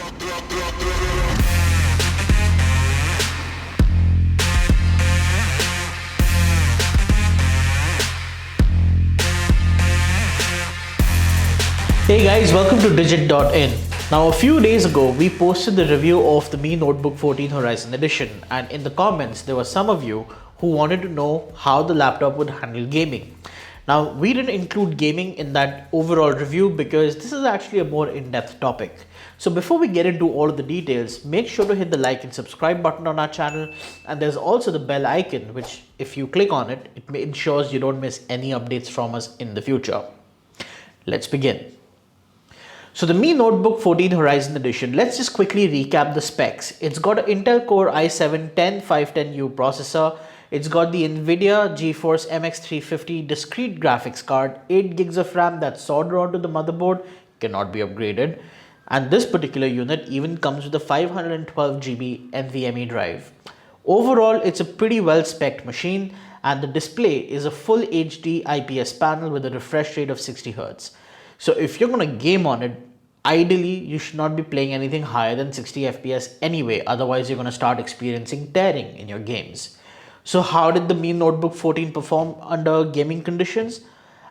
Hey guys, welcome to Digit.in. Now a few days ago, we posted the review of the Mi Notebook 14 Horizon Edition, and in the comments there were some of you who wanted to know how the laptop would handle gaming. Now we didn't include gaming in that overall review because this is actually a more in-depth topic. So before we get into all of the details, make sure to hit the like and subscribe button on our channel, and there's also the bell icon which if you click on it, it ensures you don't miss any updates from us in the future. Let's begin. So the Mi Notebook 14 Horizon Edition, let's just quickly recap the specs. It's got an Intel Core i7-10510U processor. It's got the NVIDIA GeForce MX350 discrete graphics card, 8 gigs of RAM that's soldered onto the motherboard, cannot be upgraded. And this particular unit even comes with a 512 GB NVMe drive. Overall, it's a pretty well-spec'd machine, and the display is a full HD IPS panel with a refresh rate of 60 Hz. So if you're going to game on it, ideally you should not be playing anything higher than 60 FPS anyway, otherwise you're going to start experiencing tearing in your games. So how did the Mi Notebook 14 perform under gaming conditions?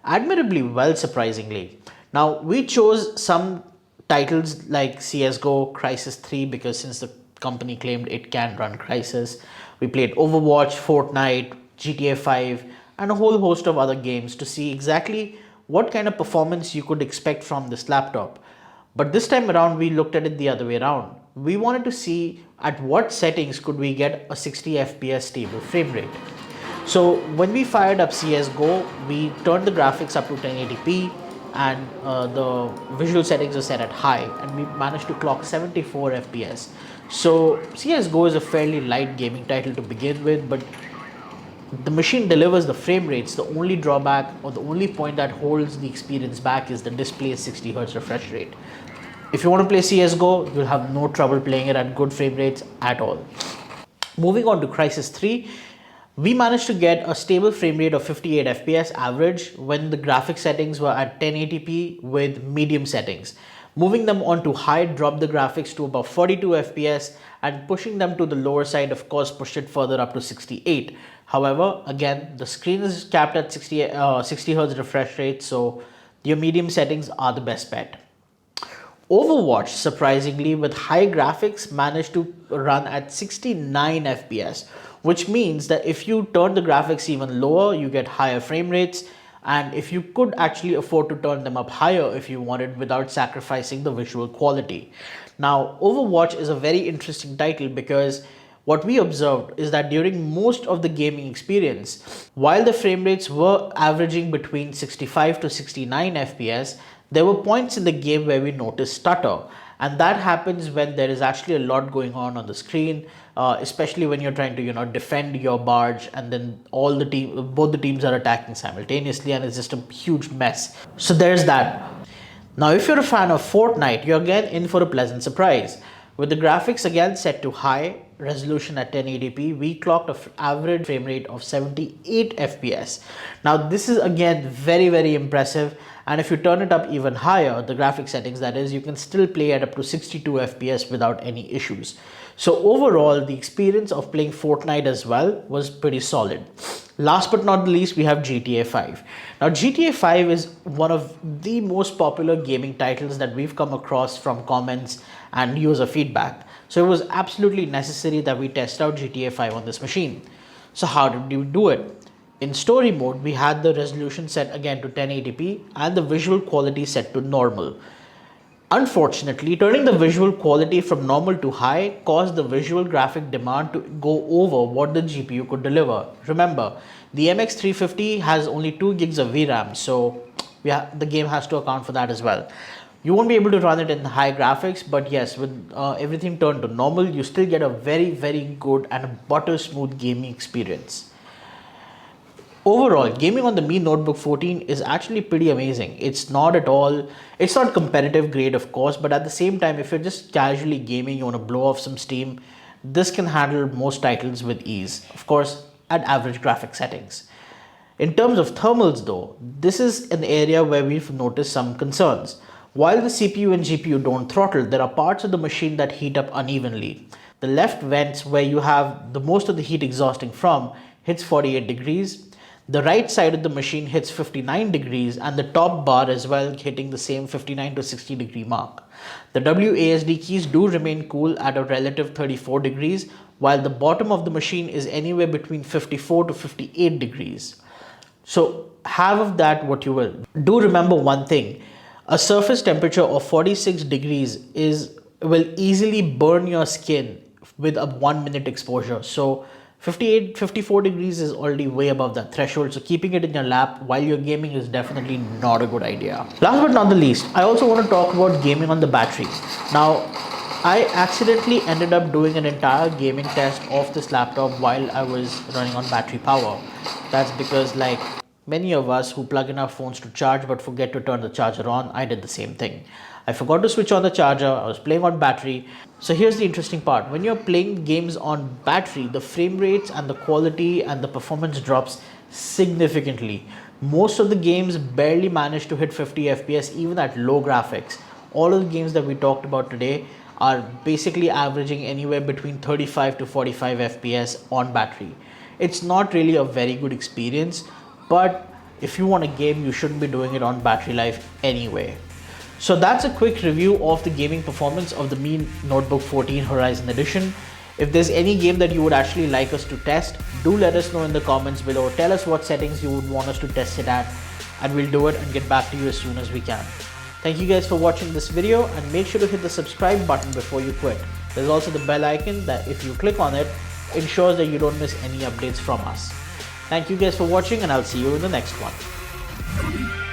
Admirably well, surprisingly. Now we chose some titles like CSGO, Crysis 3 because since the company claimed it can run Crysis. We played Overwatch, Fortnite, GTA 5 and a whole host of other games to see exactly what kind of performance you could expect from this laptop. But this time around, we looked at it the other way around. We wanted to see at what settings could we get a 60 FPS stable frame rate. So when we fired up CSGO, we turned the graphics up to 1080p and the visual settings are set at high, and we managed to clock 74 FPS. So CSGO is a fairly light gaming title to begin with, but the machine delivers the frame rates. The only drawback or the only point that holds the experience back is the display's 60 Hz refresh rate. If you want to play CSGO, you'll have no trouble playing it at good frame rates at all. Moving on to Crysis 3, we managed to get a stable frame rate of 58 FPS average when the graphic settings were at 1080p with medium settings. Moving them on to high dropped the graphics to about 42 FPS, and pushing them to the lower side of course pushed it further up to 68. However, again, the screen is capped at 60 Hz refresh rate, so your medium settings are the best bet. Overwatch, surprisingly, with high graphics managed to run at 69 FPS, which means that if you turn the graphics even lower, you get higher frame rates, and if you could actually afford to turn them up higher if you wanted without sacrificing the visual quality. Now, Overwatch is a very interesting title because what we observed is that during most of the gaming experience, while the frame rates were averaging between 65 to 69 FPS, there were points in the game where we noticed stutter. And that happens when there is actually a lot going on the screen, especially when you're trying to defend your barge and then both the teams are attacking simultaneously, and it's just a huge mess. So there's that. Now if you're a fan of Fortnite, you're again in for a pleasant surprise. With the graphics again set to high resolution at 1080p, we clocked an average frame rate of 78 FPS. Now this is again very impressive, and if you turn it up even higher, the graphic settings that is, you can still play at up to 62 FPS without any issues. So overall, the experience of playing Fortnite as well was pretty solid. Last but not the least, we have GTA 5. Now GTA 5 is one of the most popular gaming titles that we've come across from comments and user feedback. So it was absolutely necessary that we test out GTA 5 on this machine. So how did we do it? In story mode, we had the resolution set again to 1080p and the visual quality set to normal. Unfortunately, turning the visual quality from normal to high caused the visual graphic demand to go over what the GPU could deliver. Remember, the MX350 has only 2 gigs of VRAM, so the game has to account for that as well. You won't be able to run it in high graphics, but yes, with everything turned to normal, you still get a very good and butter smooth gaming experience. Overall, gaming on the Mi Notebook 14 is actually pretty amazing. It's not competitive grade of course, but at the same time, if you're just casually gaming, you want to blow off some steam, this can handle most titles with ease, of course at average graphic settings. In terms of thermals though, this is an area where we've noticed some concerns. While the CPU and GPU don't throttle, there are parts of the machine that heat up unevenly. The left vents, where you have the most of the heat exhausting from, hits 48 degrees. The right side of the machine hits 59 degrees, and the top bar as well, hitting the same 59 to 60 degree mark. The WASD keys do remain cool at a relative 34 degrees, while the bottom of the machine is anywhere between 54 to 58 degrees. So have of that what you will. Do remember one thing: a surface temperature of 46 degrees will easily burn your skin with a 1 minute exposure. So 54 degrees is already way above that threshold. So keeping it in your lap while you're gaming is definitely not a good idea. Last but not the least, I also want to talk about gaming on the battery. Now, I accidentally ended up doing an entire gaming test of this laptop while I was running on battery power. That's because, like many of us who plug in our phones to charge but forget to turn the charger on, I did the same thing. I forgot to switch on the charger, I was playing on battery. So here's the interesting part: when you're playing games on battery, the frame rates and the quality and the performance drops significantly. Most of the games barely manage to hit 50 FPS even at low graphics. All of the games that we talked about today are basically averaging anywhere between 35 to 45 FPS on battery. It's not really a very good experience, but if you want a game, you shouldn't be doing it on battery life anyway. So that's a quick review of the gaming performance of the Mi Notebook 14 Horizon Edition. If there's any game that you would actually like us to test, do let us know in the comments below. Tell us what settings you would want us to test it at, and we'll do it and get back to you as soon as we can. Thank you guys for watching this video, and make sure to hit the subscribe button before you quit. There's also the bell icon that if you click on it, ensures that you don't miss any updates from us. Thank you guys for watching, and I'll see you in the next one.